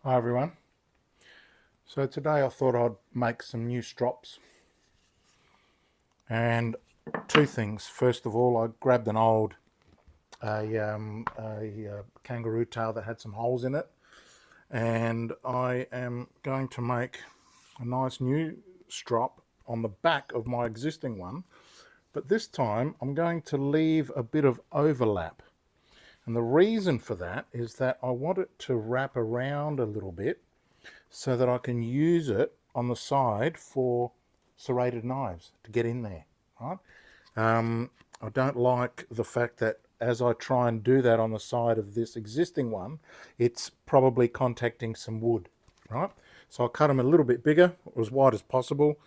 Hi everyone. So today I thought I'd make some new strops, and two things. First of all, I grabbed an old kangaroo tail that had some holes in it, and I am going to make a nice new strop on the back of my existing one, but this time I'm going to leave a bit of overlap. And the reason for that is that I want it to wrap around a little bit so that I can use it on the side for serrated knives to get in there, right? I don't like the fact that as I try and do that on the side of this existing one, it's probably contacting some wood, right? So I'll cut them a little bit bigger, as wide as possible,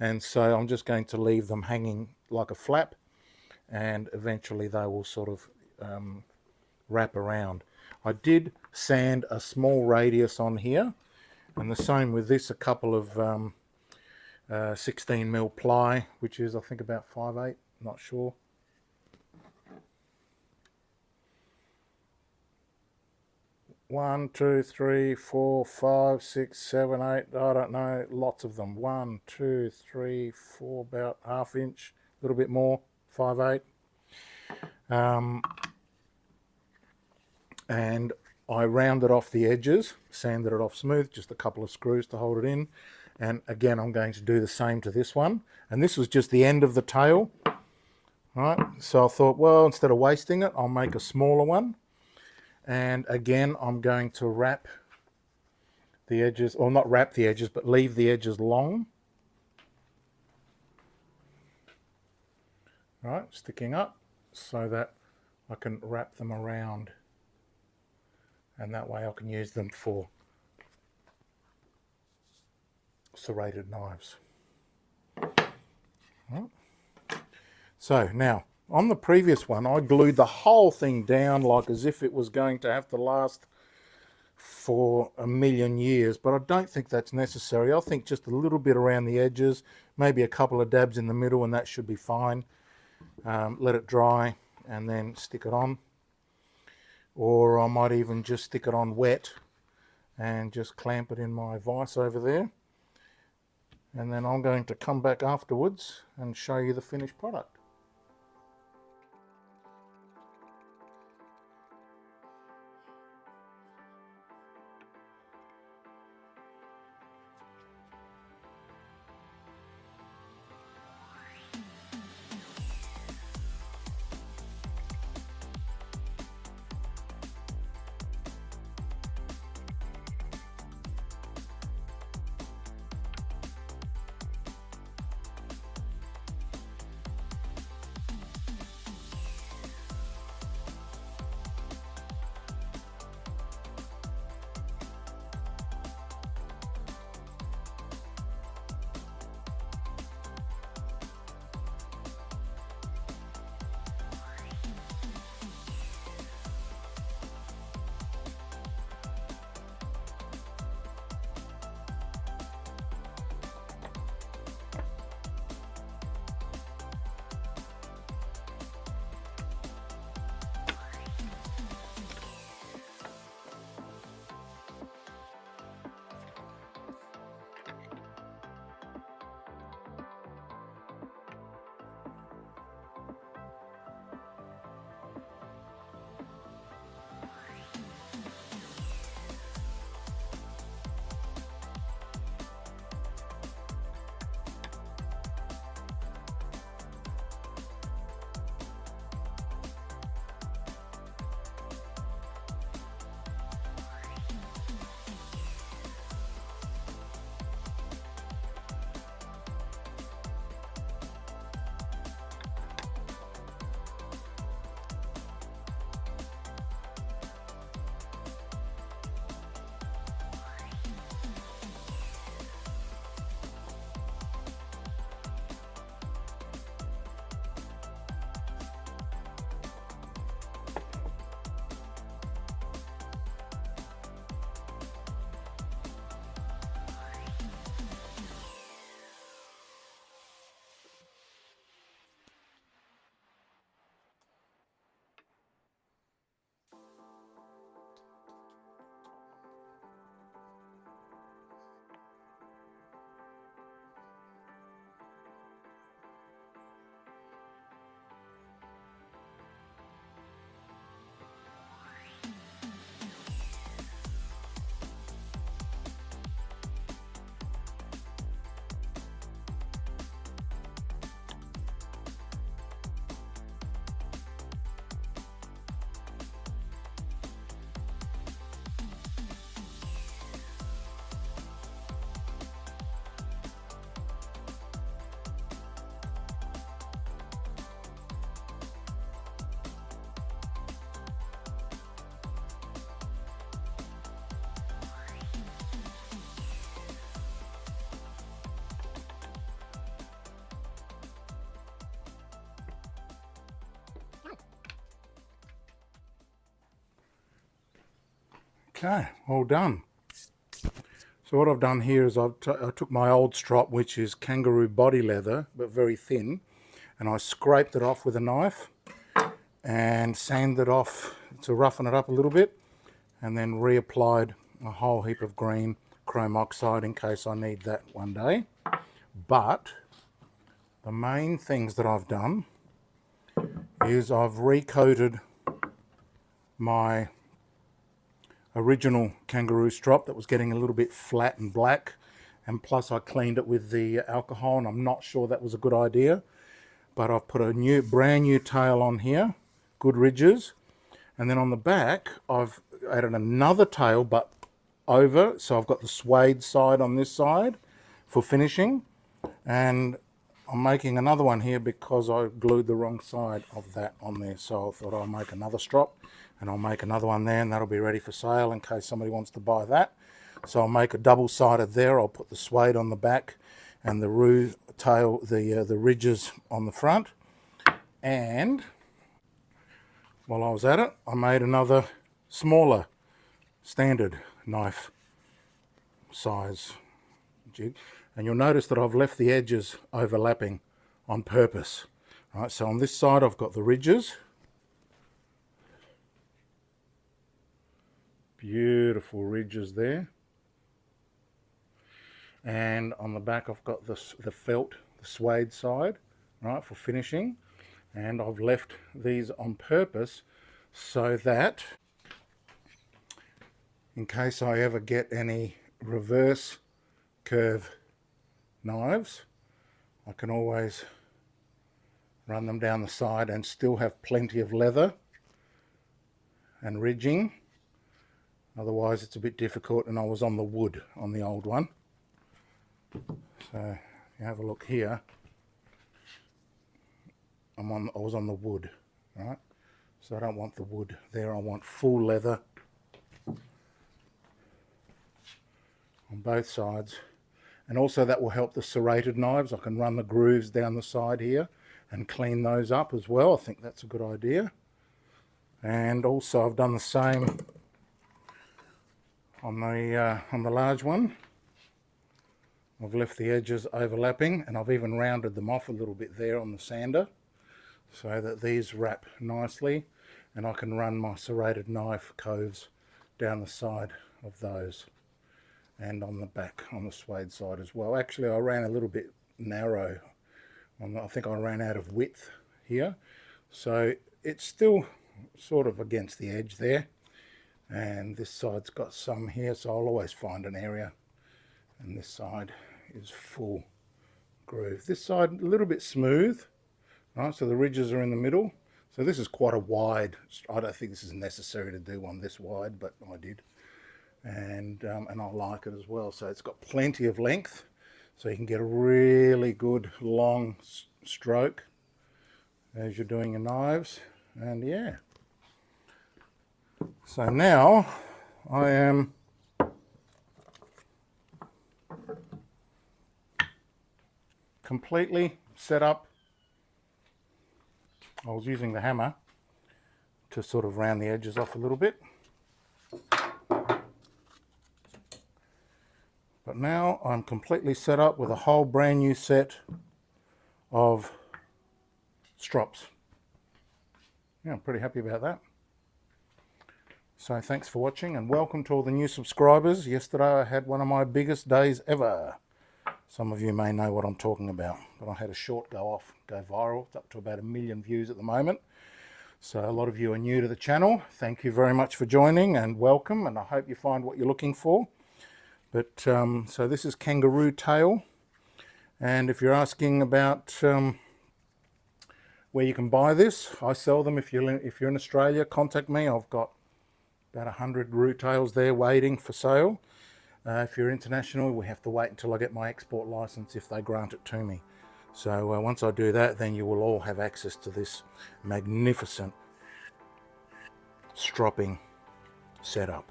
and so I'm just going to leave them hanging like a flap, and eventually they will sort of wrap around. I did sand a small radius on here, and the same with this, a couple of 16mm ply, which is I think about 5/8, not sure. One, two, three, four, five, six, seven, eight, I don't know, lots of them. 1, 2, 3, 4, about ½ inch, a little bit more, 5/8. And I rounded off the edges, sanded it off smooth, just a couple of screws to hold it in. And again, I'm going to do the same to this one. And this was just the end of the tail. Right, so I thought, well, instead of wasting it, I'll make a smaller one. And again, I'm going to wrap the edges, or not wrap the edges, but leave the edges long. Right, sticking up so that I can wrap them around. And that way I can use them for serrated knives. Right. So now, on the previous one, I glued the whole thing down like as if it was going to have to last for a million years, but I don't think that's necessary. I think just a little bit around the edges, maybe a couple of dabs in the middle, and that should be fine. Let it dry and then stick it on. Or I might even just stick it on wet and just clamp it in my vise over there. And then I'm going to come back afterwards and show you the finished product. Okay, all done. So what I've done here is I took my old strop, which is Kangaroo body leather, but very thin, and I scraped it off with a knife and sanded it off to roughen it up a little bit, and then reapplied a whole heap of green chrome oxide in case I need that one day. But the main things that I've done is I've recoated my original Kangaroo strop that was getting a little bit flat and black, and plus I cleaned it with the alcohol, and I'm not sure that was a good idea, but I've put a brand new tail on here, good ridges, and then on the back I've added another tail but over, so I've got the suede side on this side for finishing, and I'm making another one here because I glued the wrong side of that on there, so I thought I'll make another strop, and I'll make another one there, and that'll be ready for sale in case somebody wants to buy that. So I'll make a double-sided there. I'll put the suede on the back and the the ridges on the front. And while I was at it, I made another smaller standard knife size jig, and you'll notice that I've left the edges overlapping on purpose. Right, so on this side I've got the ridges, beautiful ridges there, and on the back I've got the felt, the suede side, right, for finishing, and I've left these on purpose so that in case I ever get any reverse curve knives, I can always run them down the side and still have plenty of leather and ridging. Otherwise it's a bit difficult, and I was on the wood on the old one. So if you have a look here, I was on the wood, right? So I don't want the wood there, I want full leather on both sides. And also that will help the serrated knives. I can run the grooves down the side here and clean those up as well. I think that's a good idea. And also I've done the same on the large one. I've left the edges overlapping, and I've even rounded them off a little bit there on the sander so that these wrap nicely, and I can run my serrated knife coves down the side of those and on the back on the suede side as well. Actually I ran a little bit narrow. I think I ran out of width here, so it's still sort of against the edge there, and this side's got some here, so I'll always find an area, and this side is full groove. This side a little bit smooth, right, so the ridges are in the middle. So this is quite a wide, I don't think this is necessary to do one this wide, but I did, and I like it as well. So it's got plenty of length, so you can get a really good long stroke as you're doing your knives. And yeah, so now I am completely set up. I was using the hammer to sort of round the edges off a little bit, but now I'm completely set up with a whole brand new set of strops. Yeah, I'm pretty happy about that. So thanks for watching, and welcome to all the new subscribers. Yesterday I had one of my biggest days ever. Some of you may know what I'm talking about, but I had a short go viral. It's up to about 1 million views at the moment. So a lot of you are new to the channel. Thank you very much for joining, and welcome, and I hope you find what you're looking for. But so this is Kangaroo tail, and if you're asking about where you can buy this, I sell them. If you're in Australia, contact me. I've got about 100 root tails there waiting for sale. If you're international, we have to wait until I get my export license if they grant it to me. So once I do that, then you will all have access to this magnificent stropping setup,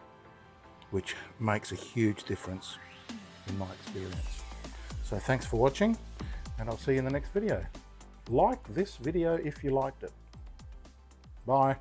which makes a huge difference in my experience. So thanks for watching, and I'll see you in the next video. Like this video if you liked it. Bye.